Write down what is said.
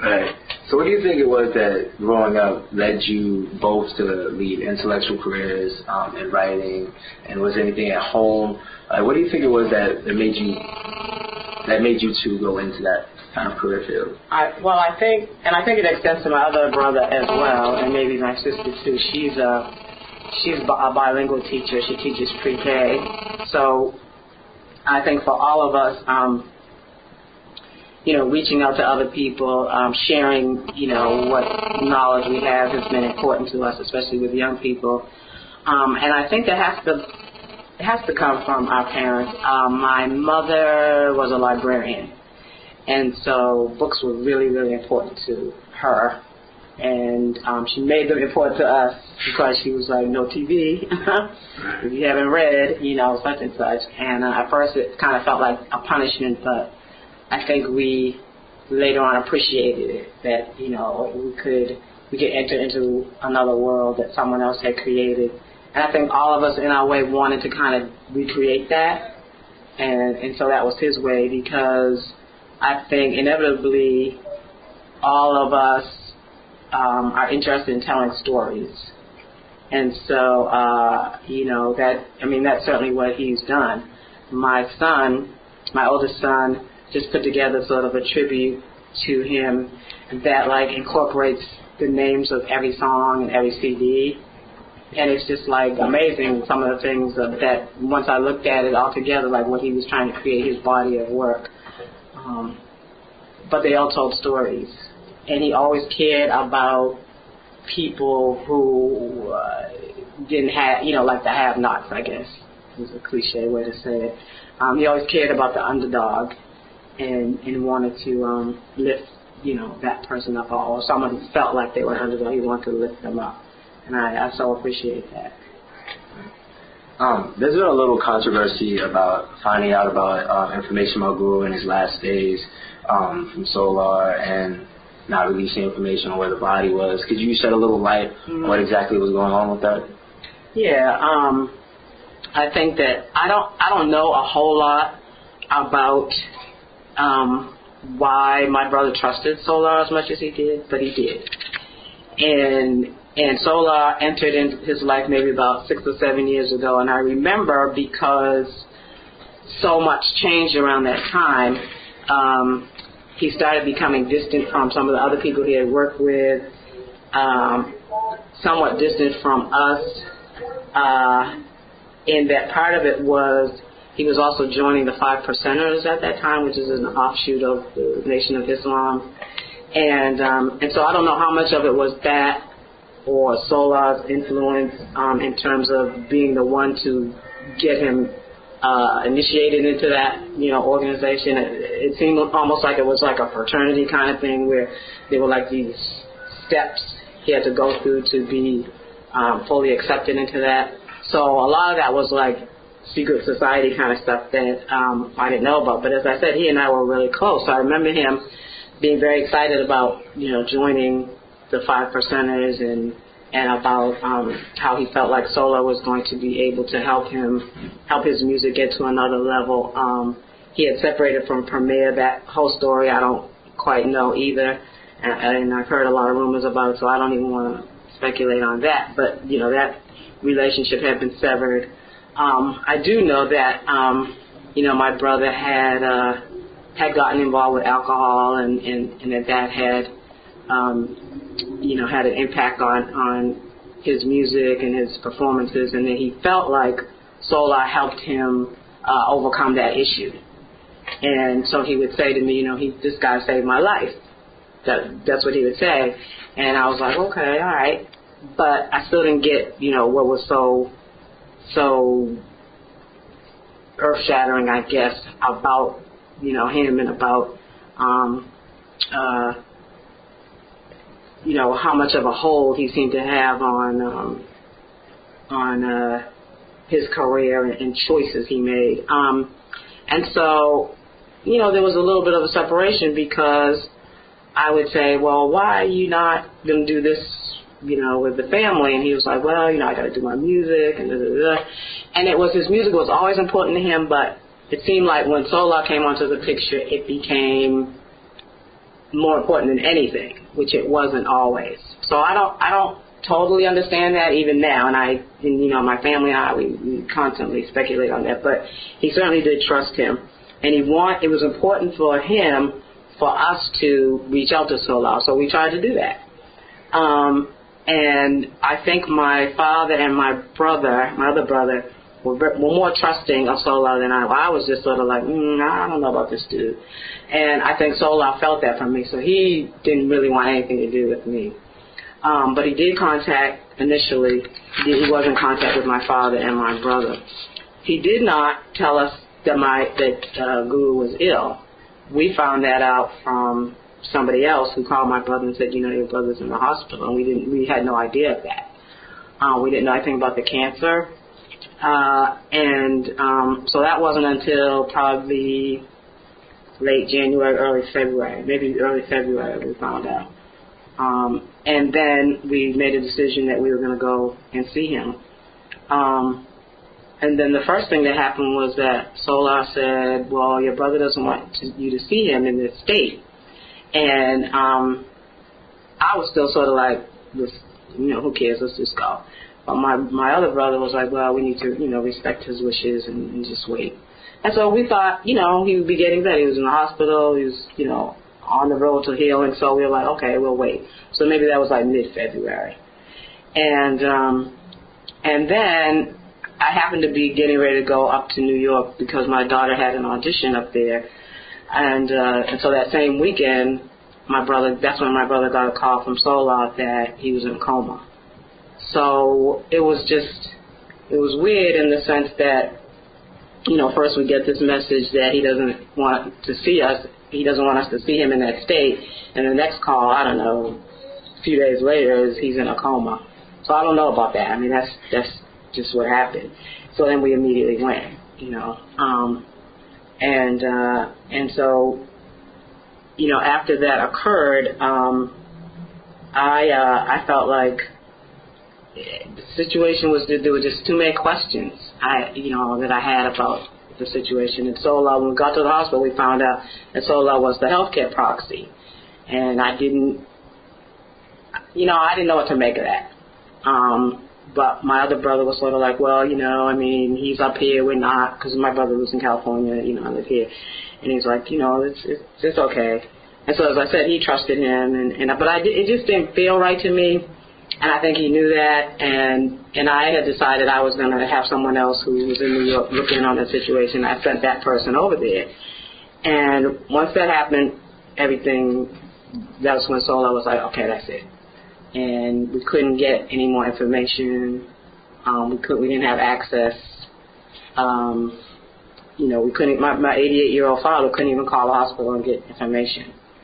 Right. So what do you think it was that growing up led you both to lead intellectual careers in writing, and was there anything at home? What do you think it was that made you two go into that kind of career field? I think it extends to my other brother as well, and maybe my sister too. She's a bilingual teacher. She teaches pre-K. So I think for all of us, reaching out to other people, sharing, what knowledge we have has been important to us, especially with young people. And I think it has to come from our parents. My mother was a librarian, and so books were really, really important to her. And she made them important to us because she was like, no TV, if you haven't read, such and such. And at first it kind of felt like a punishment, but I think we later on appreciated it, that, we could enter into another world that someone else had created. And I think all of us in our way wanted to kind of recreate that. And so that was his way, because I think inevitably all of us are interested in telling stories. And so, that's certainly what he's done. My oldest son, just put together sort of a tribute to him that incorporates the names of every song and every CD. And it's just amazing, some of the things that once I looked at it all together, what he was trying to create, his body of work. But they all told stories. And he always cared about people who didn't have, like the have-nots, I guess, is a cliche way to say it. He always cared about the underdog and wanted to lift, that person up, or someone who felt like they were an underdog, he wanted to lift them up. And I so appreciate that. There's been a little controversy about finding out about information about Guru in his last days from Solar, and not releasing information on where the body was. Could you shed a little light on what exactly was going on with that? Yeah, I think that I don't know a whole lot about why my brother trusted Solar as much as he did, but he did. And Solar entered into his life maybe about 6 or 7 years ago, and I remember because so much changed around that time. He started becoming distant from some of the other people he had worked with, somewhat distant from us, and that part of it was he was also joining the 5 Percenters at that time, which is an offshoot of the Nation of Islam. And so I don't know how much of it was that or Solar's influence in terms of being the one to get him initiated into that, organization. It seemed almost like it was like a fraternity kind of thing where there were these steps he had to go through to be fully accepted into that. So a lot of that was secret society kind of stuff that I didn't know about. But as I said, he and I were really close. So I remember him being very excited about, joining the 5 Percenters and about how he felt like Solar was going to be able to help his music get to another level. He had separated from Premier. That whole story I don't quite know either, and I've heard a lot of rumors about it, so I don't even want to speculate on that. But that relationship had been severed. I do know that my brother had gotten involved with alcohol, and that had had an impact on his music and his performances, and that he felt like Solar helped him overcome that issue. And so he would say to me, this guy saved my life. That's what he would say. And I was like, okay, all right. But I still didn't get, what was so earth-shattering, I guess, about, him and about, how much of a hold he seemed to have on his career and choices he made. And so, there was a little bit of a separation because I would say, well, why are you not going to do this, with the family? And he was like, well, I got to do my music and da-da-da. And his music was always important to him, but it seemed like when Solar came onto the picture, it became more important than anything, which it wasn't always. So I don't totally understand that even now, and you know, my family and I, we constantly speculate on that, but he certainly did trust him, and it was important for him, for us to reach out to Solar, so we tried to do that. And I think my father and my other brother, were more trusting of Solar than I was. I was just sort of like, I don't know about this dude. And I think Solar felt that from me, so he didn't really want anything to do with me. But he did contact, initially, he was in contact with my father and my brother. He did not tell us that Guru was ill. We found that out from somebody else who called my brother and said, you know, your brother's in the hospital, and we had no idea of that. We didn't know anything about the cancer. So that wasn't until probably late January, early February, maybe early February we found out. And then we made a decision that we were going to go and see him. And then the first thing that happened was that Solar said, well, your brother doesn't want you to see him in this state. And I was still sort of like, you know, who cares, let's just go. But my other brother was like, well, we need to, you know, respect his wishes and just wait. And so we thought, you know, he would be getting better. He was in the hospital. He was, you know, on the road to healing. So we were like, okay, we'll wait. So maybe that was like mid-February. And then I happened to be getting ready to go up to New York because my daughter had an audition up there. And so that same weekend, that's when my brother got a call from Solar that he was in a coma. So it was weird in the sense that, you know, first we get this message that he doesn't want to see us. He doesn't want us to see him in that state. And the next call, I don't know, a few days later, is he's in a coma. So I don't know about that. I mean, that's just what happened. So then we immediately went, you know. And so, you know, after that occurred, I felt like the situation was, there were just too many questions that I had about the situation. And Solar, when we got to the hospital, we found out that Solar was the healthcare proxy. And I didn't know what to make of that. But my other brother was sort of like, well, you know, I mean, he's up here, we're not, because my brother lives in California, you know, I live here. And he's like, you know, it's okay. And so, as I said, he trusted him, but it just didn't feel right to me. And I think he knew that, and I had decided I was going to have someone else who was in New York looking on the situation. I sent that person over there. And once that happened, that was when Solar was like, okay, that's it. And we couldn't get any more information. We didn't have access. You know, we couldn't. My 88-year-old father couldn't even call the hospital and get information.